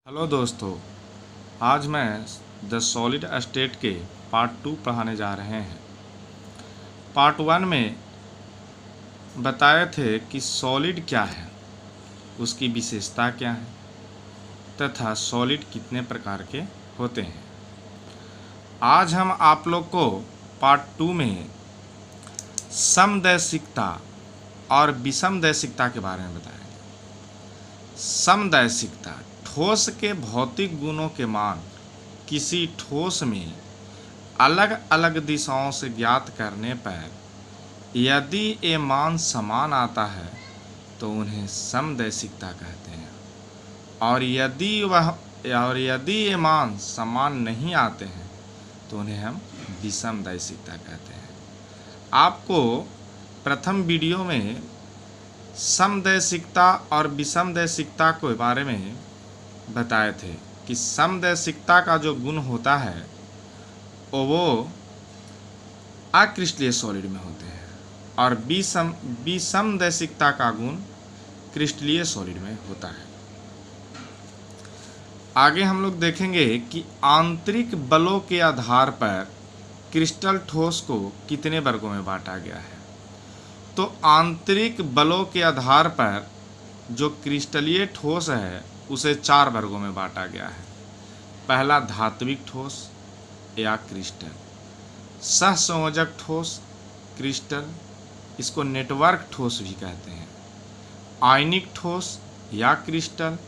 Hello दोस्तों, आज मैं द सॉलिड स्टेट के पार्ट 2 पढ़ाने जा रहे हैं। पार्ट 1 में बताए थे कि सॉलिड क्या है, उसकी विशेषता क्या है तथा सॉलिड कितने प्रकार के होते हैं। आज हम आप लोग को पार्ट 2 में समदैशिकता और विषमदैशिकता के बारे में बताएंगे। समदैशिकता, ठोस के भौतिक गुणों के मान किसी ठोस में अलग अलग दिशाओं से ज्ञात करने पर यदि ये मान समान आता है तो उन्हें समदैशिकता कहते हैं, और यदि ये मान समान नहीं आते हैं तो उन्हें हम विषमदैशिकता कहते हैं। आपको प्रथम वीडियो में समदैशिकता और विषमदैशिकता के बारे में बताए थे कि समदैशिकता का जो गुण होता है वो अक्रिस्टलीय सॉलिड में होते हैं और विषमदैशिकता का गुण क्रिस्टलीय सॉलिड में होता है। आगे हम लोग देखेंगे कि आंतरिक बलों के आधार पर क्रिस्टल ठोस को कितने वर्गों में बांटा गया है। तो आंतरिक बलों के आधार पर जो क्रिस्टलीय ठोस है उसे 4 वर्गों में बांटा गया है। पहला धात्विक ठोस या क्रिस्टल, सहसंयोजक ठोस क्रिस्टल, इसको नेटवर्क ठोस भी कहते हैं, आयनिक ठोस या क्रिस्टल,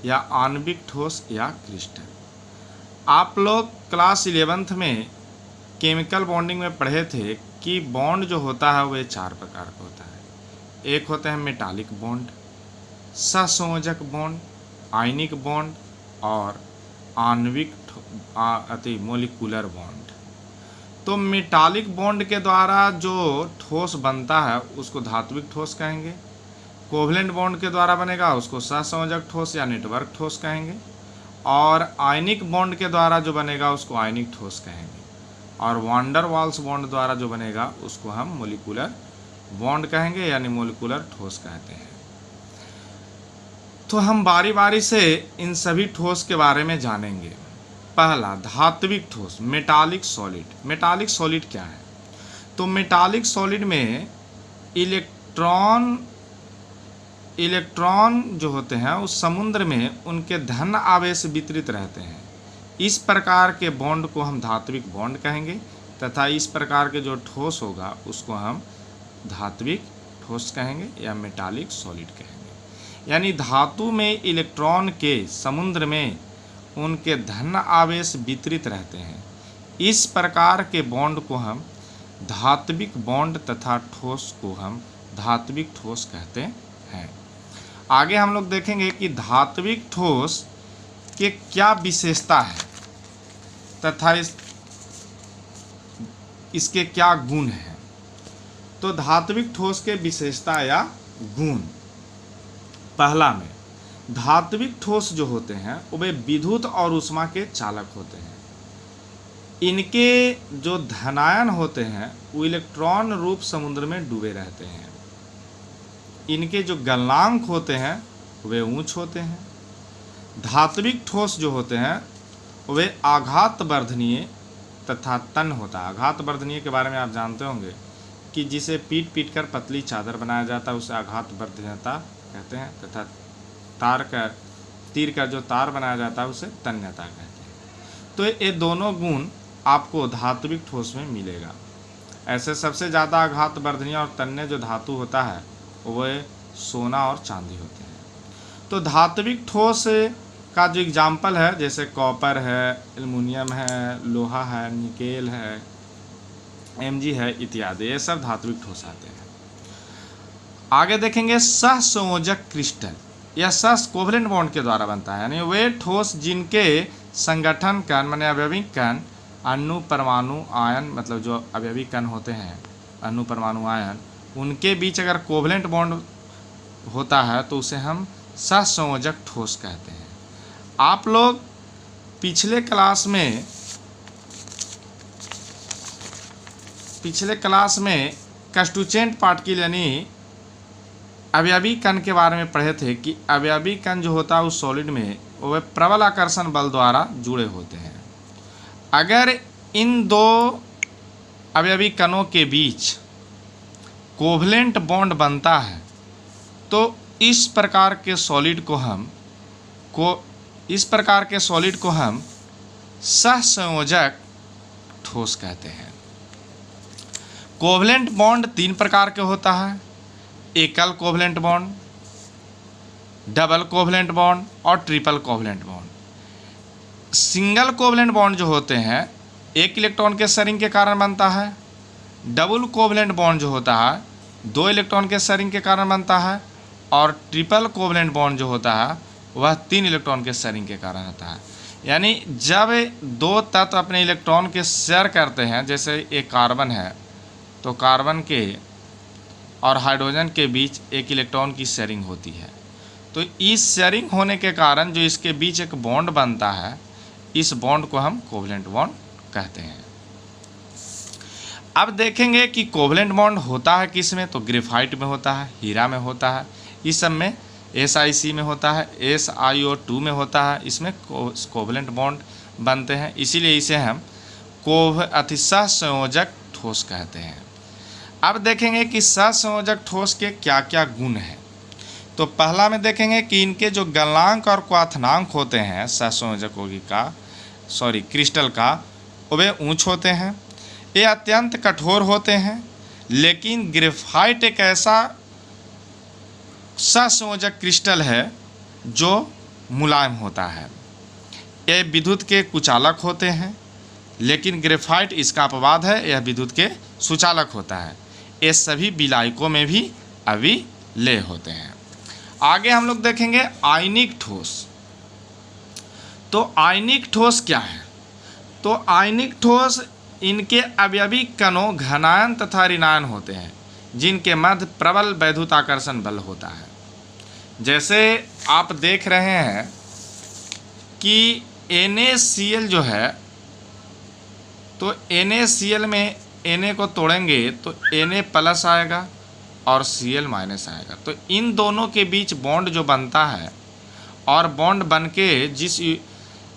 या आणविक ठोस या क्रिस्टल। आप लोग क्लास 11th में केमिकल बॉन्डिंग में पढ़े थे कि बॉन्ड जो होता है वह 4 प्रकार का होता है। एक होते हैं मेटालिक बॉन्ड, सहसंयोजक बॉन्ड, आयनिक बॉन्ड और आणविक मोलिकुलर बॉन्ड। तो मेटालिक बॉन्ड के द्वारा जो ठोस बनता है उसको धात्विक ठोस कहेंगे, कोवलेंट बॉन्ड के द्वारा बनेगा उसको सहसंयोजक ठोस या नेटवर्क ठोस कहेंगे, और आयनिक बॉन्ड के द्वारा जो बनेगा उसको आयनिक ठोस कहेंगे, और वांडर वाल्स बॉन्ड द्वारा जो बनेगा उसको हम मोलिकुलर बॉन्ड कहेंगे, यानी मोलिकुलर ठोस कहते हैं। तो हम बारी बारी से इन सभी ठोस के बारे में जानेंगे। पहला धात्विक ठोस, मेटालिक सॉलिड। मेटालिक सॉलिड क्या है? तो मेटालिक सॉलिड में इलेक्ट्रॉन जो होते हैं उस समुद्र में उनके धन आवेश वितरित रहते हैं। इस प्रकार के बॉन्ड को हम धात्विक बॉन्ड कहेंगे तथा इस प्रकार के जो ठोस होगा उसको हम धात्विक ठोस कहेंगे या मेटालिक सॉलिड कहेंगे। यानी धातु में इलेक्ट्रॉन के समुद्र में उनके धन आवेश वितरित रहते हैं। इस प्रकार के बॉन्ड को हम धात्विक बॉन्ड तथा ठोस को हम धात्विक ठोस कहते हैं। आगे हम लोग देखेंगे कि धात्विक ठोस के क्या विशेषता है तथा इसके क्या गुण हैं। तो धात्विक ठोस के विशेषता या गुण, पहला में धात्विक ठोस जो होते हैं वे विद्युत और ऊष्मा के चालक होते हैं। इनके जो धनायन होते हैं वो इलेक्ट्रॉन रूप समुद्र में डूबे रहते हैं। इनके जो गलनांक होते हैं वे ऊंच होते हैं। धात्विक ठोस जो होते हैं वे आघात वर्धनीय तथा तन होता है। आघात वर्धनीय के बारे में आप जानते होंगे कि जिसे पीट पीट कर पतली चादर बनाया जाता है उसे आघात वर्धनीयता कहते हैं, तथा तीर का जो तार बनाया जाता है उसे तन्यता कहते हैं। तो ये दोनों गुण आपको धात्विक ठोस में मिलेगा। ऐसे सबसे ज़्यादा आघात वर्धनीय और तन्य जो धातु होता है वह सोना और चांदी होते हैं। तो धात्विक ठोस का जो एग्जाम्पल है जैसे कॉपर है, एल्युमिनियम है, लोहा है, निकेल है, Mg है इत्यादि, ये सब धात्विक ठोस आते हैं। आगे देखेंगे सहसंयोजक क्रिस्टल। यह सह कोवलेंट बॉन्ड के द्वारा बनता है, यानी वे ठोस जिनके संगठन कण माने अवयविक कण, अणु परमाणु आयन, मतलब जो अवयविक कण होते हैं अणु परमाणु आयन, उनके बीच अगर कोवलेंट बॉन्ड होता है तो उसे हम सहसंयोजक ठोस कहते हैं। आप लोग पिछले क्लास में कंस्टिट्यूएंट पार्टिकल यानी अवयवी कण के बारे में पढ़े थे कि अवयवी कण जो होता है उस सॉलिड में वह प्रबल आकर्षण बल द्वारा जुड़े होते हैं। अगर इन दो अवयवी कणों के बीच कोवलेंट बॉन्ड बनता है तो इस प्रकार के सॉलिड को हम सहसंयोजक ठोस कहते हैं। कोवलेंट बॉन्ड 3 प्रकार के होता है, एकल covalent bond, double covalent bond और triple covalent bond. Single covalent bond जो होते हैं 1 इलेक्ट्रॉन के शेयरिंग के कारण बनता है। डबल कोवलेंट बॉन्ड जो होता है 2 इलेक्ट्रॉन के शेयरिंग के कारण बनता है। और ट्रिपल कोवलेंट बॉन्ड जो होता है वह 3 इलेक्ट्रॉन के शेयरिंग के कारण होता है। यानी जब 2 तत्व अपने इलेक्ट्रॉन के शेयर करते हैं, जैसे एक कार्बन है तो कार्बन के और हाइड्रोजन के बीच 1 इलेक्ट्रॉन की शेयरिंग होती है, तो इस शेयरिंग होने के कारण जो इसके बीच एक बॉन्ड बनता है, इस बॉन्ड को हम कोवलेंट बॉन्ड कहते हैं। अब देखेंगे कि कोवलेंट बॉन्ड होता है किस में, तो ग्रेफाइट में होता है, हीरा में होता है, इस सब में SiC में होता है, SiO2 में होता है, इसमें कोवलेंट बॉन्ड बनते हैं, इसीलिए इसे हम सहसंयोजक ठोस कहते हैं। अब देखेंगे कि सहसंयोजक ठोस के क्या क्या गुण हैं। तो पहला में देखेंगे कि इनके जो गलनांक और क्वाथनांक होते हैं सहसंयोजकों क्रिस्टल का, वे ऊंच होते हैं, ये अत्यंत कठोर होते हैं। लेकिन ग्रेफाइट एक ऐसा सहसंयोजक क्रिस्टल है जो मुलायम होता है। ये विद्युत के कुचालक होते हैं, लेकिन ग्रेफाइट इसका अपवाद है, यह विद्युत के सुचालक होता है। ये सभी विलायकों में भी अविलेय होते हैं। आगे हम लोग देखेंगे आयनिक ठोस। तो आयनिक ठोस क्या है? तो आयनिक ठोस इनके अवयवी कणों घनायन तथा ऋणायन होते हैं, जिनके मध्य प्रबल वैद्युताकर्षण बल होता है। जैसे आप देख रहे हैं कि NaCl जो है, तो NaCl में Na को तोड़ेंगे तो Na प्लस आएगा और Cl माइनस आएगा। तो इन दोनों के बीच बॉन्ड जो बनता है और बॉन्ड बन के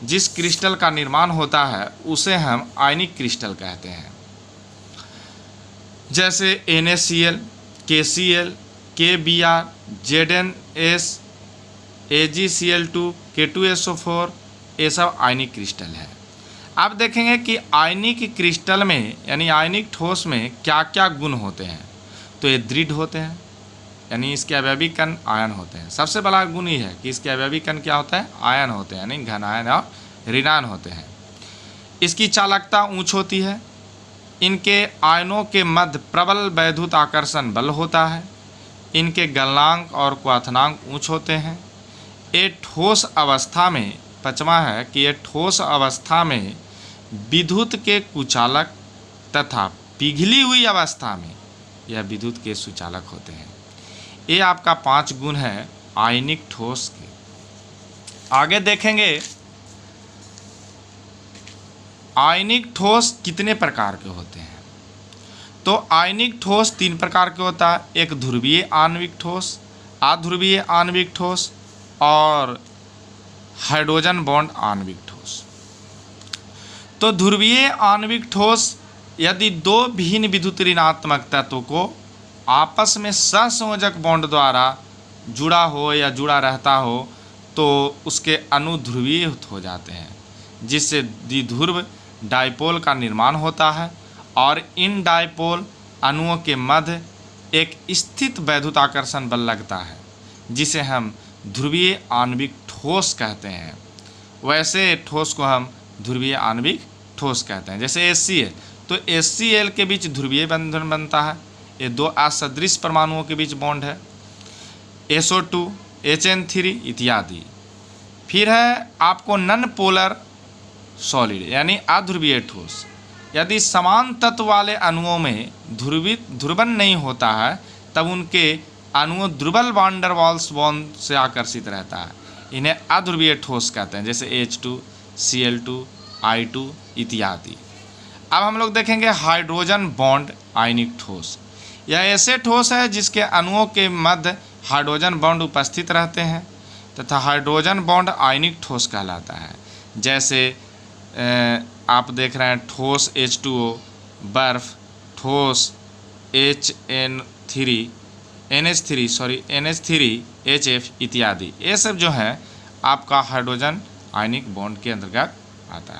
जिस क्रिस्टल का निर्माण होता है उसे हम आयनिक क्रिस्टल कहते हैं। जैसे NaCl, KCl, KBr, ZnS, AgCl2, K2SO4, ये सब आयनिक क्रिस्टल है। अब देखेंगे कि आयनिक क्रिस्टल में यानी आयनिक ठोस में क्या क्या गुण होते हैं। तो ये दृढ़ होते हैं, यानी इसके अवयवी कण आयन होते हैं। सबसे बड़ा गुण ये है कि इसके अवयवी कण क्या होता है? आयन होते हैं, यानी घनायन और ऋणायन होते हैं। इसकी चालकता ऊंच होती है। इनके आयनों के मध्य प्रबल वैद्युत आकर्षण बल होता है। इनके गलनांक और क्वाथनांक ऊंच होते हैं। ये ठोस अवस्था में, पांचवा है कि ये ठोस अवस्था में विद्युत के कुचालक तथा पिघली हुई अवस्था में यह विद्युत के सुचालक होते हैं। ये आपका 5 गुण है आयनिक ठोस के। आगे देखेंगे आयनिक ठोस कितने प्रकार के होते हैं। तो आयनिक ठोस 3 प्रकार के होता है, एक ध्रुवीय आणविक ठोस, अध्रुवीय आणविक ठोस और हाइड्रोजन बॉन्ड आणविक ठोस। तो ध्रुवीय आणविक ठोस यदि 2 भिन्न विद्युत ऋणात्मक तत्वों को आपस में सहसंयोजक बॉन्ड द्वारा जुड़ा हो या जुड़ा रहता हो तो उसके अणु ध्रुवीय हो जाते हैं, जिससे द्विध्रुव डायपोल का निर्माण होता है और इन डायपोल अणुओं के मध्य एक स्थित वैद्युताकर्षण बल लगता है, जिसे हम ध्रुवीय आणविक ठोस कहते हैं। वैसे ठोस को हम ध्रुवीय आणविक ठोस कहते हैं। जैसे HCl, तो HCl के बीच ध्रुवीय बंधन बनता है, ये 2 असदृश परमाणुओं के बीच बॉन्ड है। SO2, HN3 इत्यादि। फिर है आपको नन पोलर सॉलिड यानी अध्रुवीय ठोस। यदि समान तत्व वाले अणुओं में ध्रुवन नहीं होता है तब उनके अणुओं दुर्बल वांडर वाल्स बॉन्ड से आकर्षित रहता है, इन्हें अध्रुवीय ठोस कहते हैं। जैसे H2, Cl2, I2 इत्यादि। अब हम लोग देखेंगे हाइड्रोजन बॉन्ड आयनिक ठोस। यह ऐसे ठोस है जिसके अणुओं के मध्य हाइड्रोजन बॉन्ड उपस्थित रहते हैं तथा हाइड्रोजन बॉन्ड आयनिक ठोस कहलाता है। जैसे आप देख रहे हैं ठोस H2O, बर्फ, ठोस NH3HF इत्यादि, ये सब जो है आपका हाइड्रोजन आयनिक बॉन्ड के अंतर्गत आता है।